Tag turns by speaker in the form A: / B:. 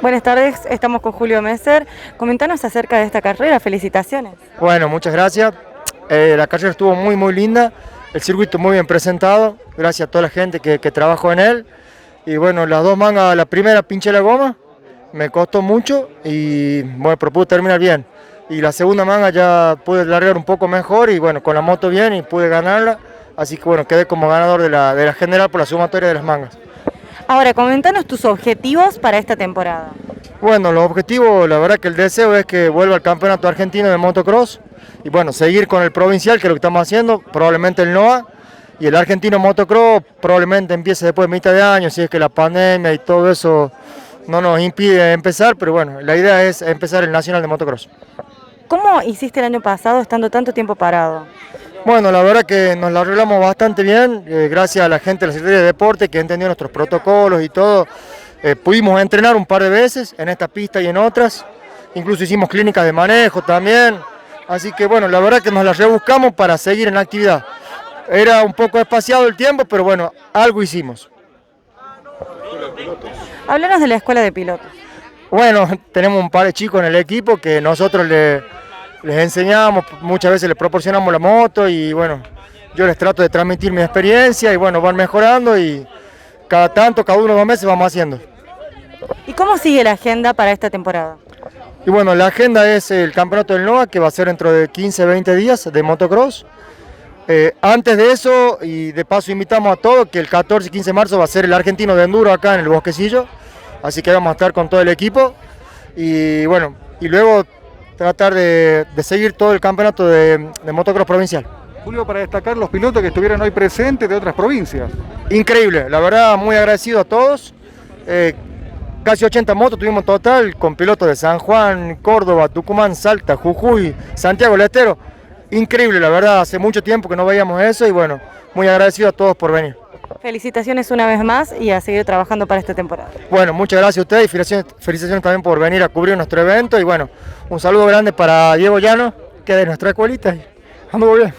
A: Buenas tardes, estamos con Julio Messer. Comentanos acerca de esta carrera, felicitaciones.
B: Bueno, muchas gracias. La carrera estuvo muy linda, el circuito muy bien presentado, gracias a toda la gente que trabajó en él. Y bueno, las dos mangas, la primera pinché la goma, me costó mucho y bueno, pero pude terminar bien. Y la segunda manga ya pude largar un poco mejor y bueno, con la moto bien y pude ganarla. Así que bueno, quedé como ganador de la general por la sumatoria de las mangas.
A: Ahora, comentanos tus objetivos para esta temporada.
B: Bueno, los objetivos, la verdad que el deseo es que vuelva al campeonato argentino de motocross y bueno, seguir con el provincial, que es lo que estamos haciendo, probablemente el NOA, y el argentino motocross probablemente empiece después de mitad de año, si es que la pandemia y todo eso no nos impide empezar, pero bueno, la idea es empezar el nacional de motocross.
A: ¿Cómo hiciste el año pasado estando tanto tiempo parado?
B: Bueno, la verdad que nos la arreglamos bastante bien, gracias a la gente de la Secretaría de Deporte que entendió nuestros protocolos y todo. Pudimos entrenar un par de veces en esta pista y en otras, incluso hicimos clínicas de manejo también, así que bueno, la verdad que nos la rebuscamos para seguir en la actividad. Era un poco espaciado el tiempo, pero bueno, algo hicimos.
A: Háblanos de la escuela de pilotos.
B: Bueno, tenemos un par de chicos en el equipo que nosotros les enseñamos, muchas veces les proporcionamos la moto y bueno, yo les trato de transmitir mi experiencia y bueno, van mejorando y cada uno o 2 meses vamos haciendo.
A: ¿Y cómo sigue la agenda para esta temporada?
B: Y bueno, la agenda es el campeonato del NOA que va a ser dentro de 15-20 días de motocross. Antes de eso, y de paso invitamos a todos, que el 14 y 15 de marzo va a ser el argentino de enduro acá en el Bosquecillo, así que vamos a estar con todo el equipo y bueno, y luego tratar de seguir todo el campeonato de motocross provincial.
C: Julio, para destacar los pilotos que estuvieron hoy presentes de otras provincias.
B: Increíble, la verdad muy agradecido a todos, casi 80 motos tuvimos en total, con pilotos de San Juan, Córdoba, Tucumán, Salta, Jujuy, Santiago del Estero. Increíble, la verdad, hace mucho tiempo que no veíamos eso y bueno, muy agradecido a todos por venir.
A: Felicitaciones una vez más y a seguir trabajando para esta temporada.
B: Bueno, muchas gracias a ustedes y felicitaciones también por venir a cubrir nuestro evento y bueno, un saludo grande para Diego Llano, que es de nuestra escuelita y anduvo bien.